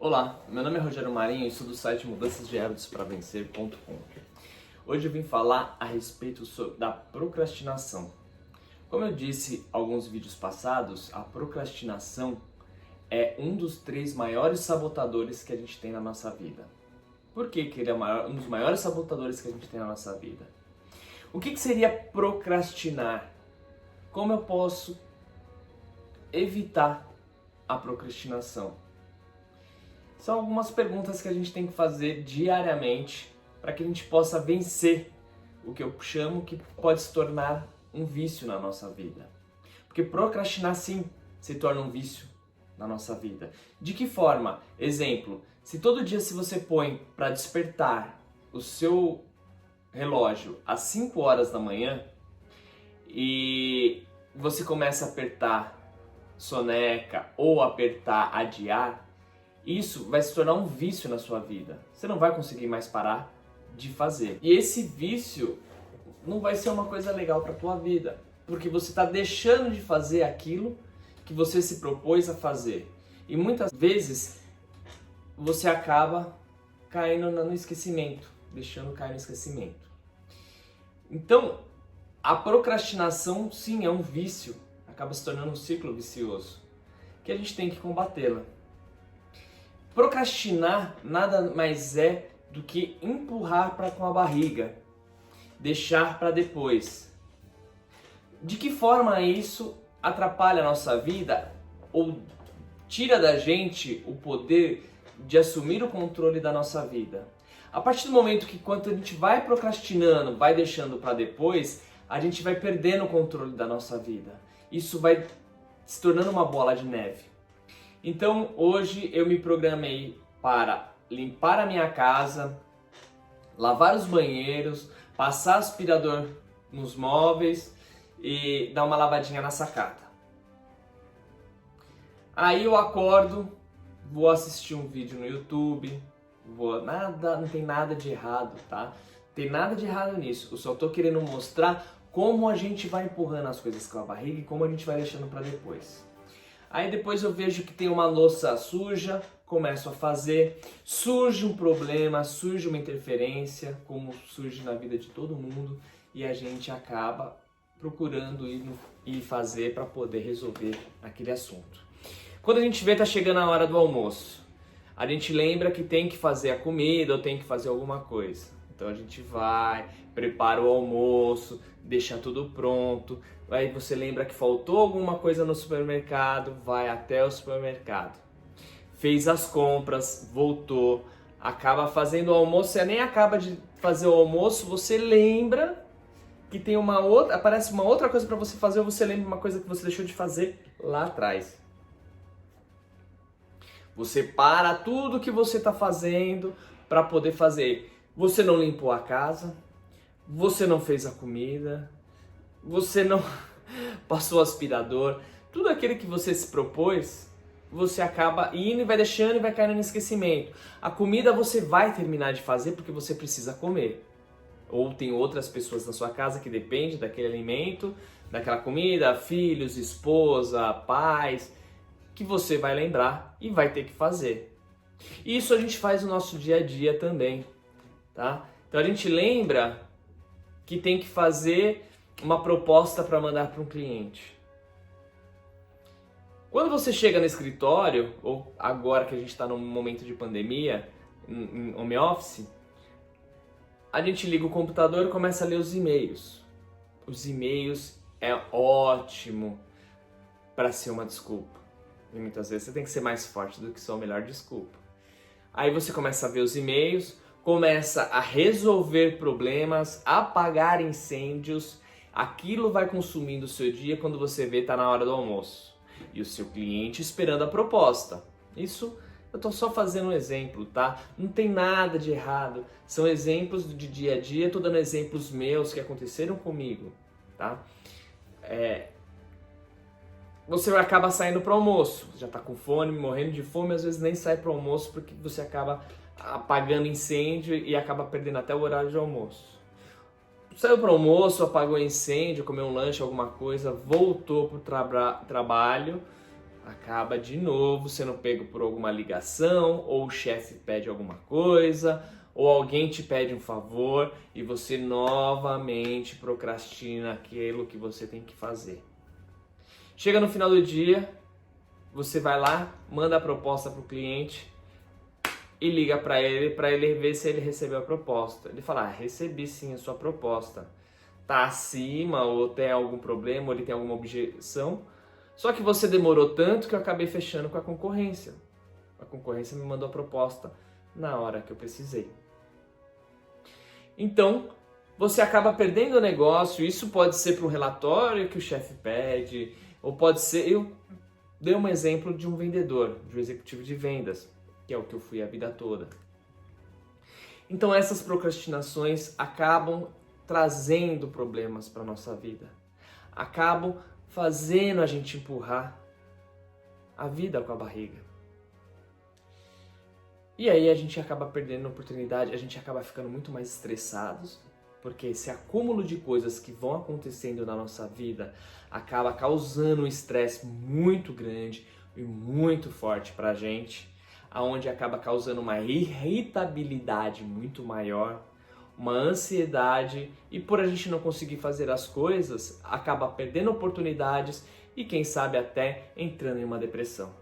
Olá, meu nome é Rogério Marinho e sou do site mudançasdehábitospravencer.com. Hoje eu vim falar a respeito da procrastinação. Como eu disse em alguns vídeos passados, a procrastinação é um dos 3 maiores sabotadores que a gente tem na nossa vida. Por que ele é um dos maiores sabotadores que a gente tem na nossa vida? O que seria procrastinar? Como eu posso evitar a procrastinação? São algumas perguntas que a gente tem que fazer diariamente para que a gente possa vencer o que eu chamo que pode se tornar um vício na nossa vida. Porque procrastinar sim se torna um vício na nossa vida. De que forma? Exemplo, se todo dia você põe para despertar o seu relógio às 5 horas da manhã e você começa a apertar soneca ou apertar adiar, isso vai se tornar um vício na sua vida. Você não vai conseguir mais parar de fazer. E esse vício não vai ser uma coisa legal para a tua vida, porque você está deixando de fazer aquilo que você se propôs a fazer. E muitas vezes você acaba caindo no esquecimento, deixando cair no esquecimento. Então, a procrastinação sim é um vício, acaba se tornando um ciclo vicioso, que a gente tem que combatê-la. Procrastinar nada mais é do que empurrar com a barriga, deixar para depois. De que forma isso atrapalha a nossa vida ou tira da gente o poder de assumir o controle da nossa vida? A partir do momento que quando a gente vai procrastinando, vai deixando para depois, a gente vai perdendo o controle da nossa vida. Isso vai se tornando uma bola de neve. Então hoje eu me programei para limpar a minha casa, lavar os banheiros, passar aspirador nos móveis e dar uma lavadinha na sacada. Aí eu acordo, vou assistir um vídeo no YouTube, não tem nada de errado, tá? Não tem nada de errado nisso, eu só tô querendo mostrar como a gente vai empurrando as coisas com a barriga e como a gente vai deixando para depois. Aí depois eu vejo que tem uma louça suja, começo a fazer, surge um problema, surge uma interferência, como surge na vida de todo mundo, e a gente acaba procurando ir fazer para poder resolver aquele assunto. Quando a gente vê tá chegando a hora do almoço, a gente lembra que tem que fazer a comida ou tem que fazer alguma coisa. Então a gente vai, prepara o almoço, deixa tudo pronto. Aí você lembra que faltou alguma coisa no supermercado, vai até o supermercado. Fez as compras, voltou, acaba fazendo o almoço, você nem acaba de fazer o almoço, você lembra que tem aparece uma outra coisa para você fazer ou você lembra uma coisa que você deixou de fazer lá atrás. Você para tudo que você está fazendo para poder fazer. Você não limpou a casa, você não fez a comida, você não passou o aspirador, tudo aquilo que você se propôs, você acaba indo e vai deixando e vai caindo no esquecimento. A comida você vai terminar de fazer porque você precisa comer. Ou tem outras pessoas na sua casa que dependem daquele alimento, daquela comida, filhos, esposa, pais, que você vai lembrar e vai ter que fazer. Isso a gente faz no nosso dia a dia também, tá? Então a gente lembra que tem que fazer uma proposta para mandar para um cliente. Quando você chega no escritório, ou agora que a gente está num momento de pandemia, em home office, a gente liga o computador e começa a ler os e-mails. Os e-mails é ótimo para ser uma desculpa. E muitas vezes você tem que ser mais forte do que sua melhor desculpa. Aí você começa a ver os e-mails, começa a resolver problemas, apagar incêndios. Aquilo vai consumindo o seu dia, quando você vê tá na hora do almoço. E o seu cliente esperando a proposta. Isso eu tô só fazendo um exemplo, tá? Não tem nada de errado. São exemplos de dia a dia, tô dando exemplos meus que aconteceram comigo, tá? Você acaba saindo para o almoço, já está com fome, morrendo de fome, às vezes nem sai para o almoço porque você acaba apagando incêndio e acaba perdendo até o horário de almoço. Saiu para o almoço, apagou incêndio, comeu um lanche, alguma coisa, voltou para o trabalho Acaba de novo sendo pego por alguma ligação, ou o chefe pede alguma coisa, ou alguém te pede um favor e você novamente procrastina aquilo que você tem que fazer. Chega no final do dia, você vai lá, manda a proposta para o cliente e liga para ele ver se ele recebeu a proposta. Ele fala, recebi sim a sua proposta. Tá acima, ou tem algum problema, ou ele tem alguma objeção. Só que você demorou tanto que eu acabei fechando com a concorrência. A concorrência me mandou a proposta na hora que eu precisei. Então, você acaba perdendo o negócio. Isso pode ser para um relatório que o chefe pede, ou pode ser... Eu dei um exemplo de um vendedor, de um executivo de vendas, que é o que eu fui a vida toda. Então, essas procrastinações acabam trazendo problemas para a nossa vida. Acabam fazendo a gente empurrar a vida com a barriga. E aí a gente acaba perdendo a oportunidade, a gente acaba ficando muito mais estressados, porque esse acúmulo de coisas que vão acontecendo na nossa vida acaba causando um estresse muito grande e muito forte pra gente, aonde acaba causando uma irritabilidade muito maior, uma ansiedade, e por a gente não conseguir fazer as coisas, acaba perdendo oportunidades e quem sabe até entrando em uma depressão.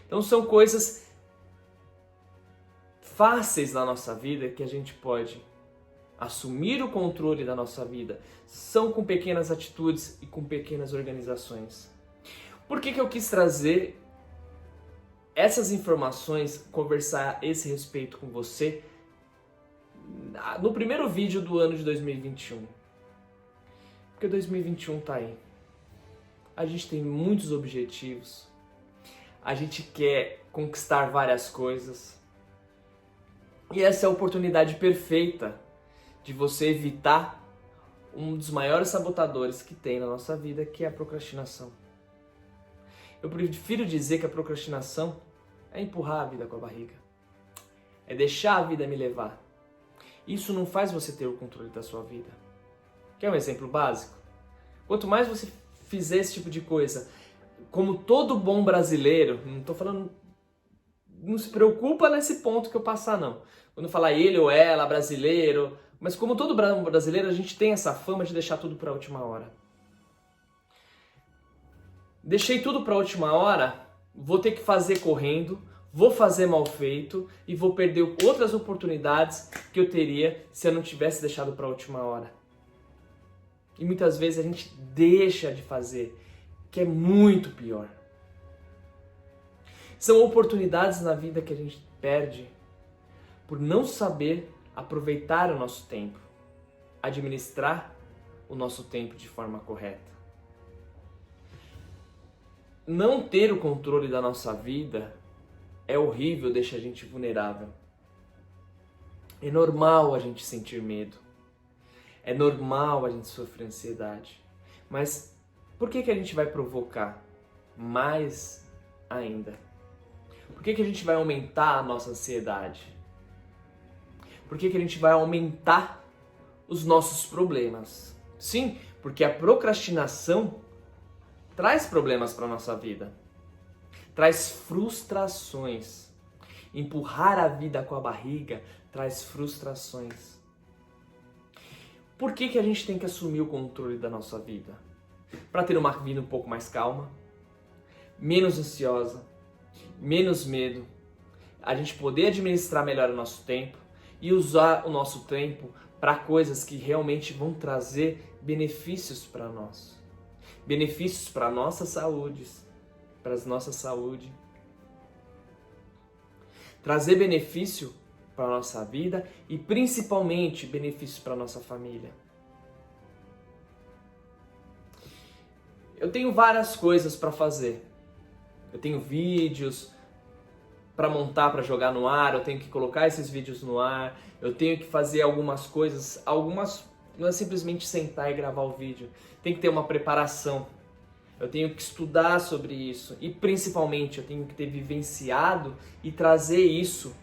Então são coisas fáceis na nossa vida que a gente pode assumir o controle da nossa vida. São com pequenas atitudes e com pequenas organizações. Por que eu quis trazer essas informações, conversar a esse respeito com você no primeiro vídeo do ano de 2021? Porque 2021 tá aí. A gente tem muitos objetivos. A gente quer conquistar várias coisas. E essa é a oportunidade perfeita de você evitar um dos maiores sabotadores que tem na nossa vida, que é a procrastinação. Eu prefiro dizer que a procrastinação é empurrar a vida com a barriga. É deixar a vida me levar. Isso não faz você ter o controle da sua vida. Quer um exemplo básico? Quanto mais você fizer esse tipo de coisa, como todo bom brasileiro, não estou falando, não se preocupa nesse ponto que eu passar não. Quando falar ele ou ela, brasileiro, mas como todo brasileiro, a gente tem essa fama de deixar tudo para a última hora. Deixei tudo para a última hora, vou ter que fazer correndo, vou fazer mal feito e vou perder outras oportunidades que eu teria se eu não tivesse deixado para a última hora. E muitas vezes a gente deixa de fazer, que é muito pior. São oportunidades na vida que a gente perde por não saber aproveitar o nosso tempo, administrar o nosso tempo de forma correta. Não ter o controle da nossa vida é horrível, deixa a gente vulnerável. É normal a gente sentir medo. É normal a gente sofrer ansiedade. Mas por que a gente vai provocar mais ainda? Por que a gente vai aumentar a nossa ansiedade? Por que a gente vai aumentar os nossos problemas? Sim, porque a procrastinação traz problemas para a nossa vida. Traz frustrações. Empurrar a vida com a barriga traz frustrações. Por que a gente tem que assumir o controle da nossa vida? Para ter uma vida um pouco mais calma, menos ansiosa, menos medo, a gente poder administrar melhor o nosso tempo e usar o nosso tempo para coisas que realmente vão trazer benefícios para nós. Benefícios para a nossa saúde, para a nossa saúde. Trazer benefício para a nossa vida e principalmente benefícios para a nossa família. Eu tenho várias coisas para fazer. Eu tenho vídeos para montar, para jogar no ar, eu tenho que colocar esses vídeos no ar, eu tenho que fazer algumas coisas, algumas não é simplesmente sentar e gravar o vídeo, tem que ter uma preparação, eu tenho que estudar sobre isso e principalmente eu tenho que ter vivenciado e trazer isso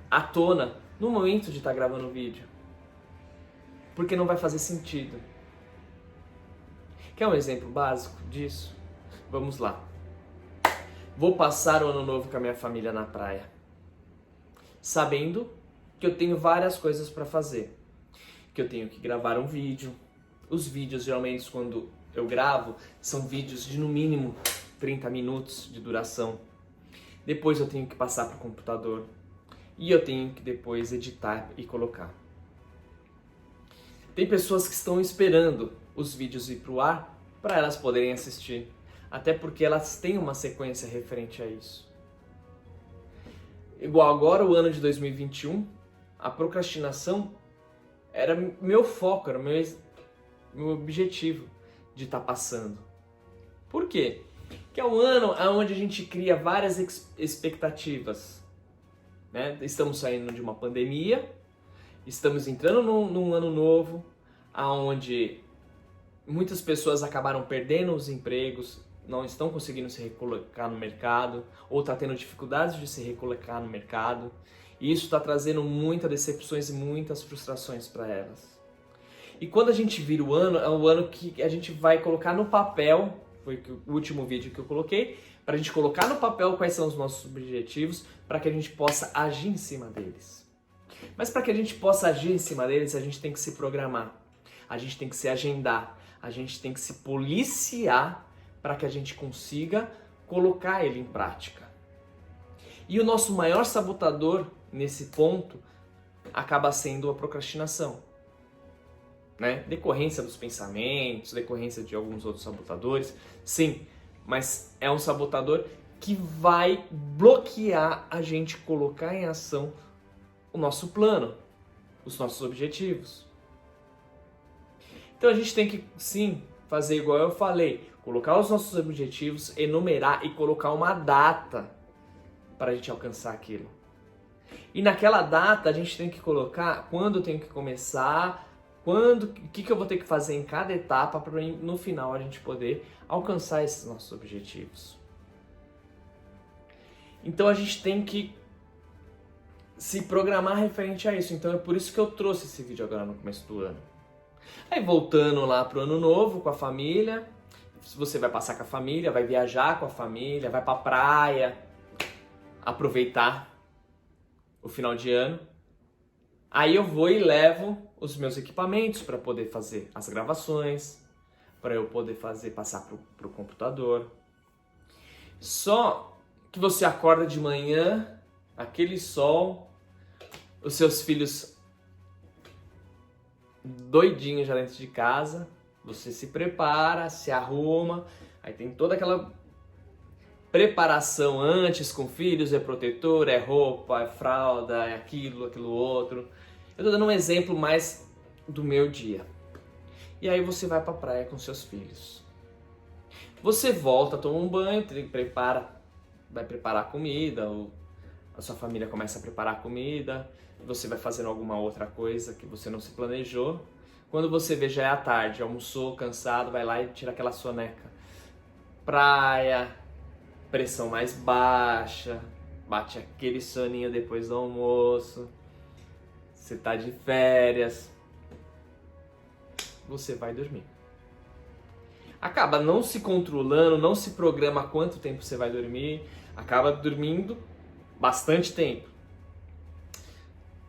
à tona no momento de estar gravando o vídeo, porque não vai fazer sentido. Quer um exemplo básico disso? Vamos lá. vou passar o ano novo com a minha família na praia, sabendo que eu tenho várias coisas para fazer, que eu tenho que gravar um vídeo. Os vídeos, geralmente, quando eu gravo, são vídeos de no mínimo 30 minutos de duração. Depois eu tenho que passar para o computador e eu tenho que depois editar e colocar. Tem pessoas que estão esperando os vídeos ir para o ar para elas poderem assistir, até porque elas têm uma sequência referente a isso. Igual agora, o ano de 2021, a procrastinação era meu foco, era meu objetivo de estar passando. Por quê? Que é um ano onde a gente cria várias expectativas, né? Estamos saindo de uma pandemia, estamos entrando num ano novo, onde muitas pessoas acabaram perdendo os empregos, não estão conseguindo se recolocar no mercado, ou está tendo dificuldades de se recolocar no mercado. E isso está trazendo muitas decepções e muitas frustrações para elas. E quando a gente vira o ano, é o ano que a gente vai colocar no papel, foi o último vídeo que eu coloquei, para a gente colocar no papel quais são os nossos objetivos, para que a gente possa agir em cima deles. Mas para que a gente possa agir em cima deles, a gente tem que se programar, a gente tem que se agendar, a gente tem que se policiar para que a gente consiga colocar ele em prática. E o nosso maior sabotador nesse ponto acaba sendo a procrastinação, né? Decorrência dos pensamentos, decorrência de alguns outros sabotadores, sim, mas é um sabotador que vai bloquear a gente colocar em ação o nosso plano, os nossos objetivos. Então a gente tem que, sim, fazer igual eu falei, colocar os nossos objetivos, enumerar e colocar uma data para a gente alcançar aquilo. E naquela data a gente tem que colocar quando eu tenho que começar, o que eu vou ter que fazer em cada etapa para no final a gente poder alcançar esses nossos objetivos. Então a gente tem que se programar referente a isso. Então é por isso que eu trouxe esse vídeo agora no começo do ano. Aí voltando lá pro ano novo com a família, se você vai passar com a família, vai viajar com a família, vai pra praia, aproveitar o final de ano. Aí eu vou e levo os meus equipamentos para poder fazer as gravações, para eu poder passar pro computador. Só que você acorda de manhã, aquele sol, os seus filhos doidinhos já dentro de casa, você se prepara, se arruma, aí tem toda aquela preparação antes com filhos, é protetor, é roupa, é fralda, é aquilo outro. Eu tô dando um exemplo mais do meu dia. E aí você vai pra praia com seus filhos. Você volta, toma um banho, vai preparar comida, ou a sua família começa a preparar comida, você vai fazendo alguma outra coisa que você não se planejou. Quando você vê já é à tarde, almoçou, cansado, vai lá e tira aquela soneca. Praia, pressão mais baixa, bate aquele soninho depois do almoço, você tá de férias, você vai dormir. Acaba não se controlando, não se programa quanto tempo você vai dormir, acaba dormindo bastante tempo.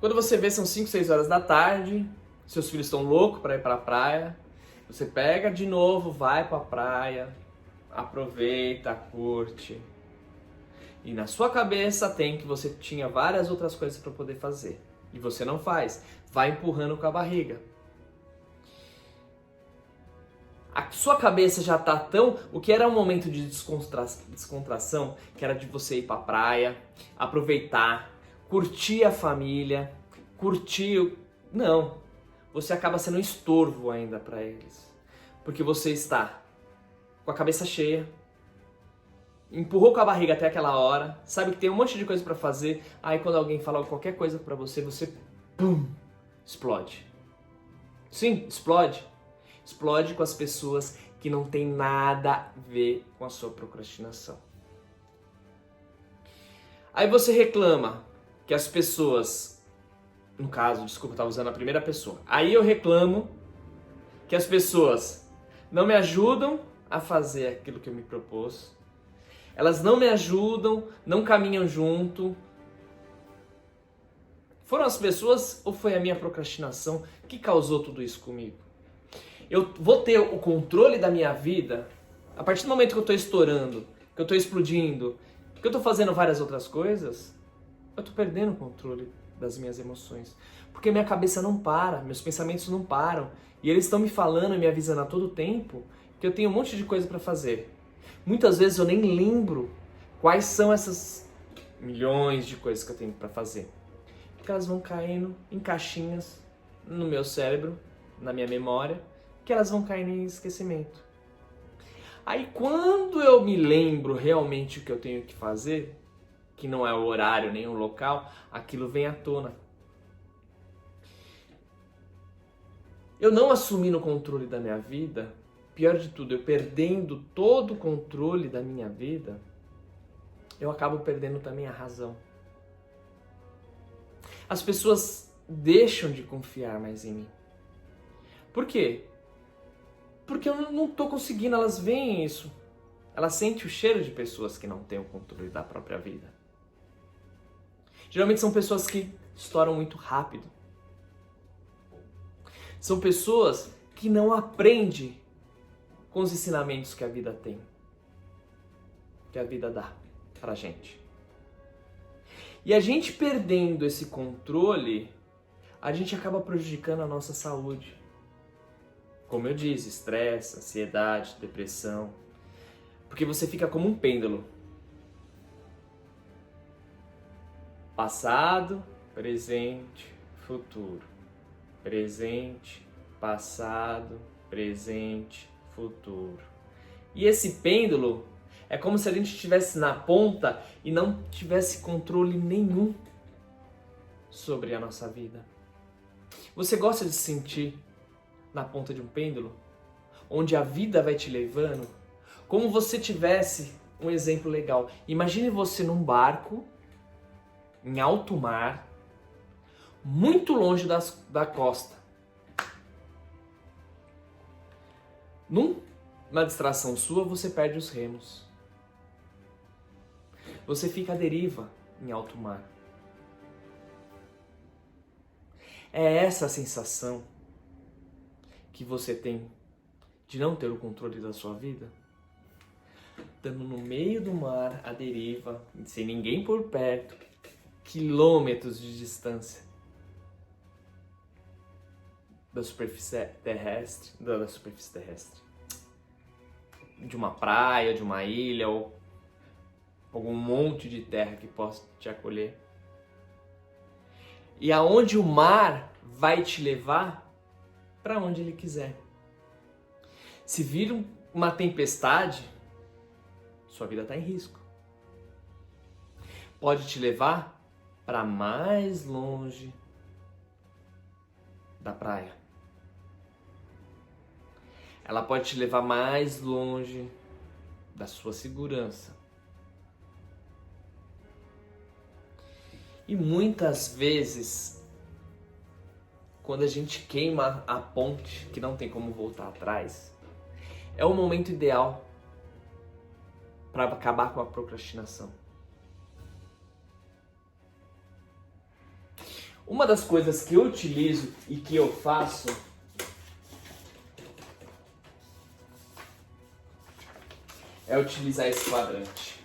Quando você vê, são 5, 6 horas da tarde, seus filhos estão loucos para ir para a praia, você pega de novo, vai para a praia, aproveita, curte. E na sua cabeça tem que você tinha várias outras coisas para poder fazer. E você não faz, vai empurrando com a barriga. A sua cabeça já tá tão... O que era um momento de descontração, que era de você ir pra praia, aproveitar, curtir a família, Não, você acaba sendo um estorvo ainda para eles. Porque você está com a cabeça cheia, empurrou com a barriga até aquela hora, sabe que tem um monte de coisa para fazer, aí quando alguém fala qualquer coisa para você, pum, explode. Sim, explode. Explode com as pessoas que não tem nada a ver com a sua procrastinação. Aí você reclama que as pessoas, no caso, desculpa, eu estava usando a primeira pessoa. Aí eu reclamo que as pessoas não me ajudam a fazer aquilo que eu me propus. Elas não me ajudam, não caminham junto. Foram as pessoas ou foi a minha procrastinação que causou tudo isso comigo? Eu vou ter o controle da minha vida a partir do momento que eu estou estourando, que eu estou explodindo, que eu estou fazendo várias outras coisas, eu estou perdendo o controle das minhas emoções. Porque minha cabeça não para, meus pensamentos não param. E eles estão me falando e me avisando a todo tempo que eu tenho um monte de coisa para fazer. Muitas vezes eu nem lembro quais são essas milhões de coisas que eu tenho para fazer. Porque elas vão caindo em caixinhas no meu cérebro, na minha memória, que elas vão caindo em esquecimento. Aí quando eu me lembro realmente o que eu tenho que fazer, que não é o horário nem o local, aquilo vem à tona. Eu não assumindo o controle da minha vida, pior de tudo, eu perdendo todo o controle da minha vida, eu acabo perdendo também a razão. As pessoas deixam de confiar mais em mim. Por quê? Porque eu não estou conseguindo, elas veem isso. Elas sentem o cheiro de pessoas que não têm o controle da própria vida. Geralmente são pessoas que estouram muito rápido. São pessoas que não aprendem com os ensinamentos que a vida tem, que a vida dá pra gente. E a gente perdendo esse controle, a gente acaba prejudicando a nossa saúde. Como eu disse, estresse, ansiedade, depressão. Porque você fica como um pêndulo. Passado, presente, futuro. Presente, passado, presente, futuro. E esse pêndulo é como se a gente estivesse na ponta e não tivesse controle nenhum sobre a nossa vida. Você gosta de se sentir na ponta de um pêndulo? Onde a vida vai te levando? Como você tivesse um exemplo legal. Imagine você num barco, em alto mar, muito longe da costa. Numa distração sua, você perde os remos. Você fica à deriva em alto mar. É essa a sensação que você tem de não ter o controle da sua vida? Estando no meio do mar, à deriva, sem ninguém por perto, quilômetros de distância da superfície terrestre, de uma praia, de uma ilha ou algum monte de terra que possa te acolher. E aonde o mar vai te levar, para onde ele quiser. Se vir uma tempestade, sua vida está em risco. Pode te levar para mais longe da praia. Ela pode te levar mais longe da sua segurança. E muitas vezes, quando a gente queima a ponte, que não tem como voltar atrás, é o momento ideal para acabar com a procrastinação. Uma das coisas que eu utilizo e que eu faço é utilizar esse quadrante.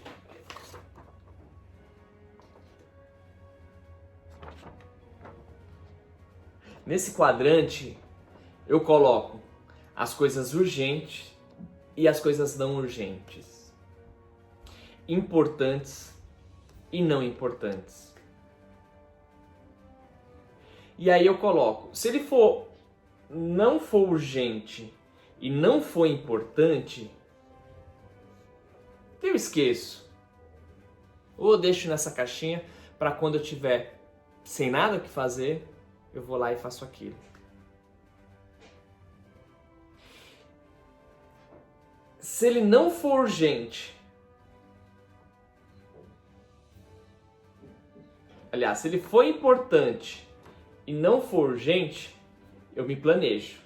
Nesse quadrante, eu coloco as coisas urgentes e as coisas não urgentes, importantes e não importantes. E aí eu coloco, se ele não for urgente e não for importante, eu esqueço. Ou eu deixo nessa caixinha para quando eu tiver sem nada o que fazer, eu vou lá e faço aquilo. Se ele não for urgente, aliás, se ele for importante e não for urgente, eu me planejo.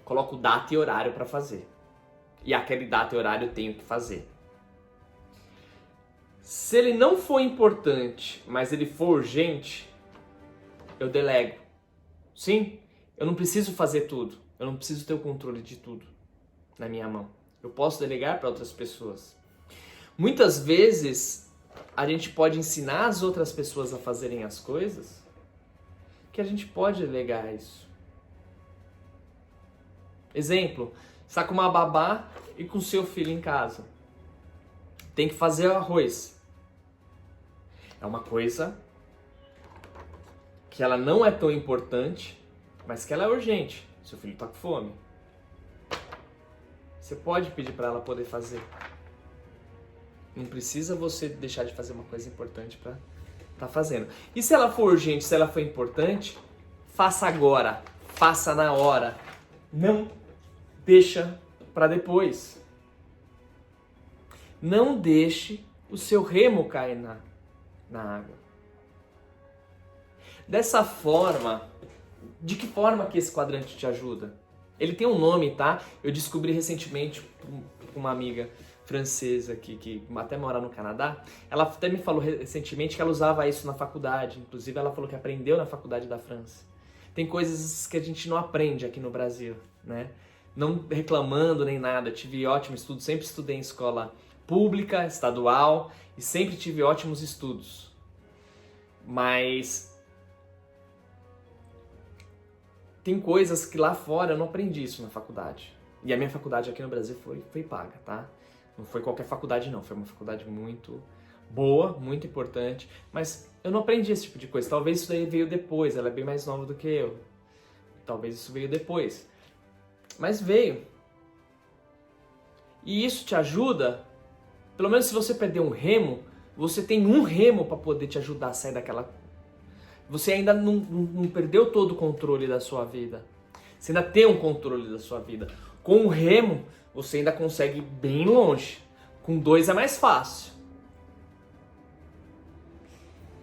Coloco data e horário para fazer. E aquele data e horário eu tenho que fazer. Se ele não for importante, mas ele for urgente, eu delego. Sim, eu não preciso fazer tudo. Eu não preciso ter o controle de tudo na minha mão. Eu posso delegar para outras pessoas. Muitas vezes, a gente pode ensinar as outras pessoas a fazerem as coisas que a gente pode delegar isso. Exemplo, está com uma babá e com seu filho em casa. Tem que fazer o arroz. É uma coisa que ela não é tão importante, mas que ela é urgente. Seu filho está com fome. Você pode pedir para ela poder fazer. Não precisa você deixar de fazer uma coisa importante para estar fazendo. E se ela for urgente, se ela for importante, faça agora, faça na hora. Não deixa para depois. Não deixe o seu remo cair na água. Dessa forma, de que forma que esse quadrante te ajuda? Ele tem um nome, tá? Eu descobri recentemente com uma amiga francesa que até mora no Canadá. Ela até me falou recentemente que ela usava isso na faculdade. Inclusive, ela falou que aprendeu na faculdade da França. Tem coisas que a gente não aprende aqui no Brasil, né? Não reclamando nem nada. Tive ótimo estudo, sempre estudei em escola pública, estadual e sempre tive ótimos estudos. Mas tem coisas que lá fora eu não aprendi isso na faculdade. E a minha faculdade aqui no Brasil foi paga, tá? Não foi qualquer faculdade não, foi uma faculdade muito boa, muito importante, mas eu não aprendi esse tipo de coisa. Talvez isso daí veio depois, ela é bem mais nova do que eu. Talvez isso veio depois. Mas veio. E isso te ajuda, pelo menos se você perder um remo, você tem um remo para poder te ajudar a sair daquela... Você ainda não perdeu todo o controle da sua vida. Você ainda tem um controle da sua vida. Com o remo, você ainda consegue ir bem longe. Com 2 é mais fácil.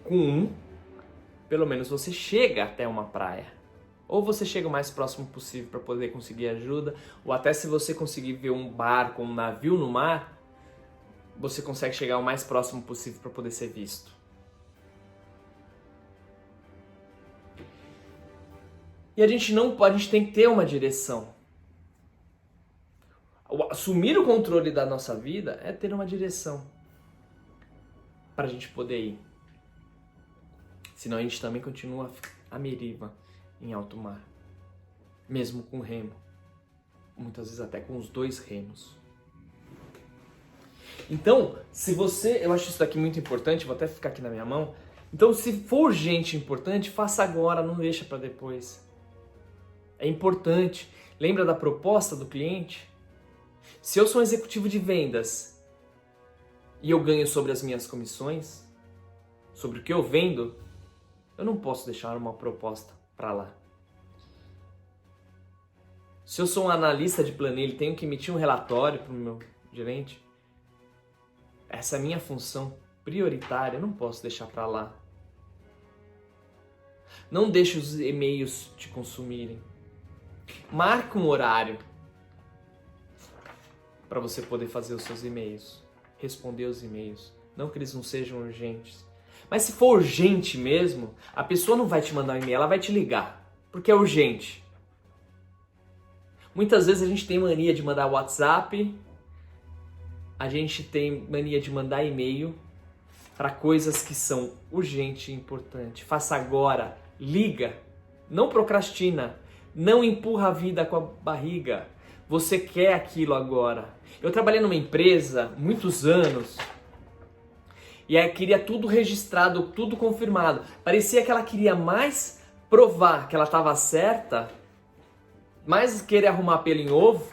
Com 1, pelo menos você chega até uma praia. Ou você chega o mais próximo possível para poder conseguir ajuda, ou até se você conseguir ver um barco, um navio no mar, você consegue chegar o mais próximo possível para poder ser visto. E a gente tem que ter uma direção. Assumir o controle da nossa vida é ter uma direção para a gente poder ir. Senão a gente também continua à deriva em alto mar, mesmo com remo, muitas vezes até com os 2 remos. Então, eu acho isso daqui muito importante, vou até ficar aqui na minha mão. Então, se for urgente e importante, faça agora, não deixa para depois. É importante. Lembra da proposta do cliente? Se eu sou um executivo de vendas e eu ganho sobre as minhas comissões, sobre o que eu vendo, eu não posso deixar uma proposta para lá. Se eu sou um analista de planilha e tenho que emitir um relatório para o meu gerente, essa é a minha função prioritária, eu não posso deixar para lá. Não deixe os e-mails te consumirem. Marque um horário para você poder fazer os seus e-mails, responder os e-mails. Não que eles não sejam urgentes. Mas se for urgente mesmo, a pessoa não vai te mandar um e-mail, ela vai te ligar, porque é urgente. Muitas vezes a gente tem mania de mandar WhatsApp, a gente tem mania de mandar e-mail para coisas que são urgentes e importantes. Faça agora, liga, não procrastina, não empurra a vida com a barriga. Você quer aquilo agora. Eu trabalhei numa empresa muitos anos e aí queria tudo registrado, tudo confirmado. Parecia que ela queria mais provar que ela estava certa, mais querer arrumar pelo em ovo,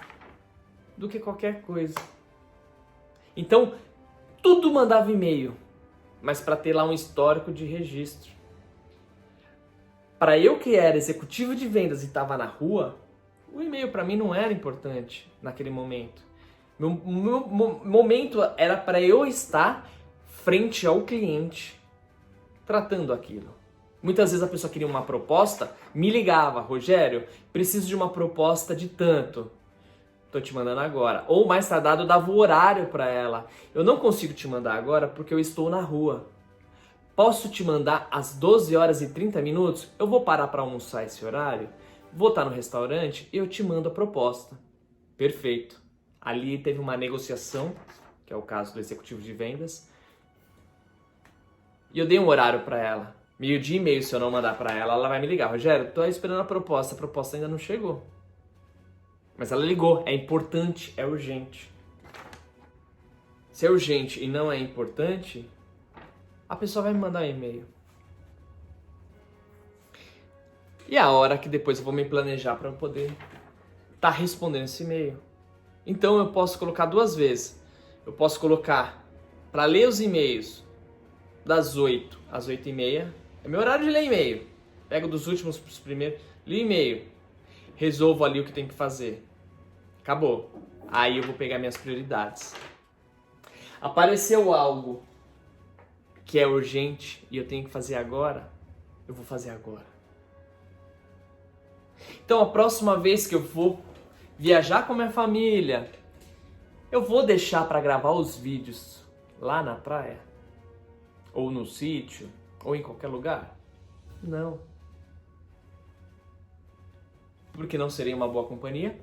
do que qualquer coisa. Então, tudo mandava e-mail, mas para ter lá um histórico de registro. Para eu que era executivo de vendas e estava na rua, o e-mail para mim não era importante naquele momento. Meu momento era para eu estar frente ao cliente, tratando aquilo. Muitas vezes a pessoa queria uma proposta, me ligava, Rogério, preciso de uma proposta de tanto. Tô te mandando agora. Ou mais tardado, eu dava o horário para ela. Eu não consigo te mandar agora porque eu estou na rua. Posso te mandar às 12 horas e 30 minutos? Eu vou parar para almoçar esse horário, vou estar no restaurante e eu te mando a proposta. Perfeito. Ali teve uma negociação, que é o caso do executivo de vendas. E eu dei um horário para ela. 12h30, se eu não mandar para ela, ela vai me ligar. Rogério, tô esperando a proposta ainda não chegou. Mas ela ligou, é importante, é urgente. Se é urgente e não é importante, a pessoa vai me mandar um e-mail. E a hora que depois eu vou me planejar para eu poder estar respondendo esse e-mail. Então eu posso colocar 2 vezes. Eu posso colocar para ler os e-mails das 8 às 8h30. É meu horário de ler e-mail. Pego dos últimos para os primeiros, li e-mail. Resolvo ali o que tem que fazer. Acabou. Aí eu vou pegar minhas prioridades. Apareceu algo que é urgente e eu tenho que fazer agora, eu vou fazer agora. Então a próxima vez que eu for viajar com a minha família, eu vou deixar para gravar os vídeos lá na praia, ou no sítio, ou em qualquer lugar? Não. Porque não seria uma boa companhia.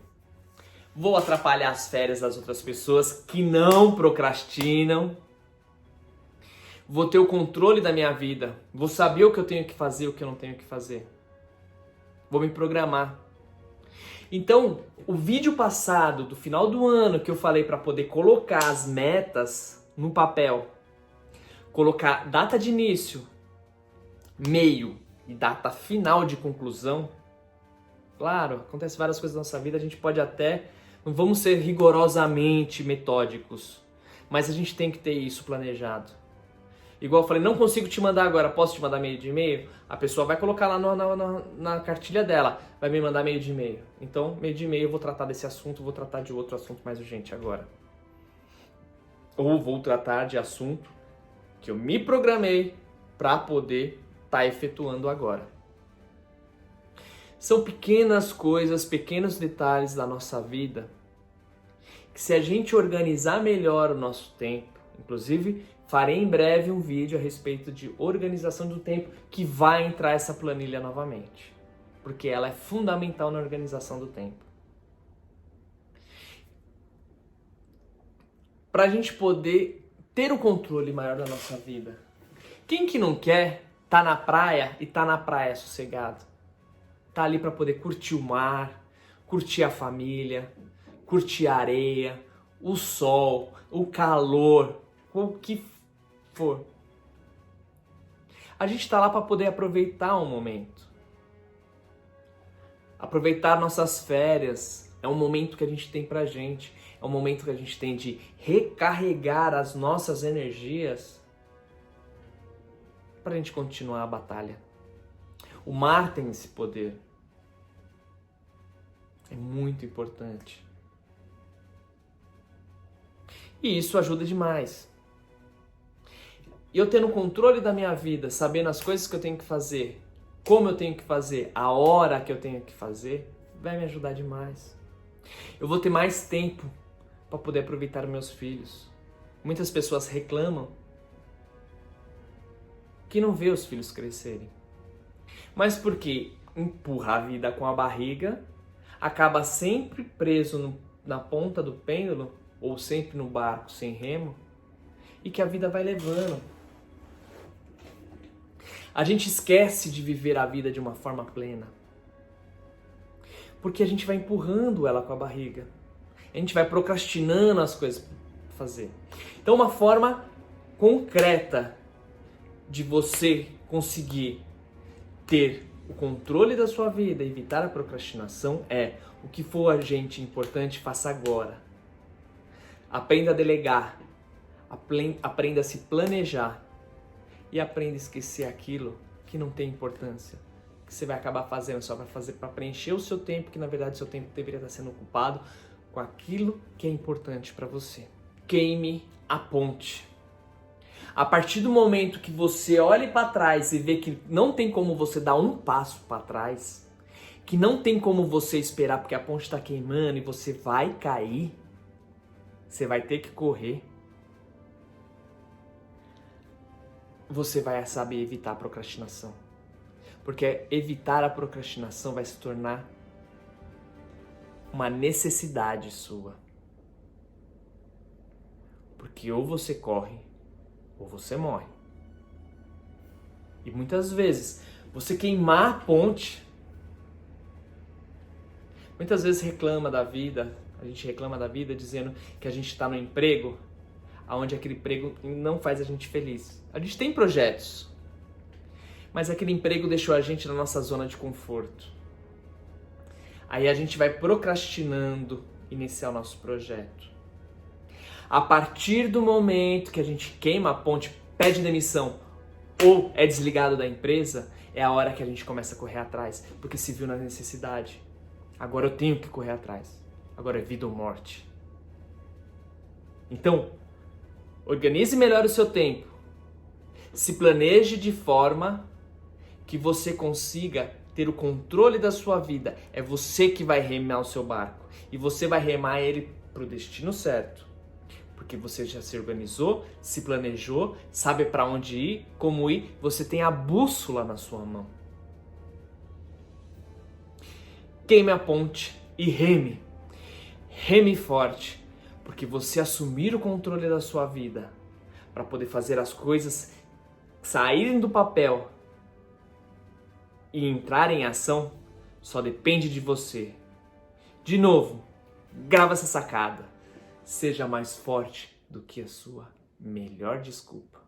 Vou atrapalhar as férias das outras pessoas que não procrastinam. Vou ter o controle da minha vida. Vou saber o que eu tenho que fazer e o que eu não tenho que fazer. Vou me programar. Então, o vídeo passado, do final do ano, que eu falei para poder colocar as metas no papel, colocar data de início, meio e data final de conclusão. Claro, acontece várias coisas na nossa vida, a gente pode até, não vamos ser rigorosamente metódicos, mas a gente tem que ter isso planejado. Igual eu falei, não consigo te mandar agora, posso te mandar meio de e-mail? A pessoa vai colocar lá na cartilha dela, vai me mandar meio de e-mail. Então, meio de e-mail eu vou tratar desse assunto, vou tratar de outro assunto mais urgente agora. Ou vou tratar de assunto que eu me programei para poder estar efetuando agora. São pequenas coisas, pequenos detalhes da nossa vida que, se a gente organizar melhor o nosso tempo, inclusive farei em breve um vídeo a respeito de organização do tempo, que vai entrar essa planilha novamente, porque ela é fundamental na organização do tempo. Para a gente poder ter o controle maior da nossa vida. Quem que não quer tá na praia e tá na praia sossegado? Tá ali para poder curtir o mar, curtir a família, curtir a areia, o sol, o calor, o que for. A gente tá lá para poder aproveitar o momento. Aproveitar nossas férias é um momento que a gente tem pra gente. É um momento que a gente tem de recarregar as nossas energias para a gente continuar a batalha. O mar tem esse poder. É muito importante. E isso ajuda demais. E eu tendo controle da minha vida, sabendo as coisas que eu tenho que fazer, como eu tenho que fazer, a hora que eu tenho que fazer, vai me ajudar demais. Eu vou ter mais tempo para poder aproveitar meus filhos. Muitas pessoas reclamam que não vê os filhos crescerem. Mas porque empurra a vida com a barriga, acaba sempre preso na ponta do pêndulo, ou sempre no barco sem remo, e que a vida vai levando. A gente esquece de viver a vida de uma forma plena, porque a gente vai empurrando ela com a barriga. A gente vai procrastinando as coisas para fazer. Então, uma forma concreta de você conseguir ter o controle da sua vida, evitar a procrastinação, é: o que for urgente e importante, faça agora. Aprenda a delegar, aprenda a se planejar e aprenda a esquecer aquilo que não tem importância, que você vai acabar fazendo só para preencher o seu tempo, que na verdade o seu tempo deveria estar sendo ocupado com aquilo que é importante para você. Queime a ponte. A partir do momento que você olhe para trás e vê que não tem como você dar um passo para trás, que não tem como você esperar porque a ponte está queimando e você vai cair, você vai ter que correr, você vai saber evitar a procrastinação. Porque evitar a procrastinação vai se tornar uma necessidade sua. Porque ou você corre, ou você morre. E muitas vezes, você queimar a ponte, muitas vezes a gente reclama da vida dizendo que a gente está no emprego, onde aquele emprego não faz a gente feliz. A gente tem projetos, mas aquele emprego deixou a gente na nossa zona de conforto. Aí a gente vai procrastinando iniciar o nosso projeto. A partir do momento que a gente queima a ponte, pede demissão ou é desligado da empresa, é a hora que a gente começa a correr atrás, porque se viu na necessidade. Agora eu tenho que correr atrás. Agora é vida ou morte. Então, organize melhor o seu tempo. Se planeje de forma que você consiga ter o controle da sua vida. É você que vai remar o seu barco. E você vai remar ele para o destino certo. Porque você já se organizou, se planejou, sabe para onde ir, como ir. Você tem a bússola na sua mão. Queime a ponte e reme. Reme forte. Porque você assumir o controle da sua vida para poder fazer as coisas saírem do papel e entrar em ação, só depende de você. De novo, grava essa sacada. Seja mais forte do que a sua melhor desculpa.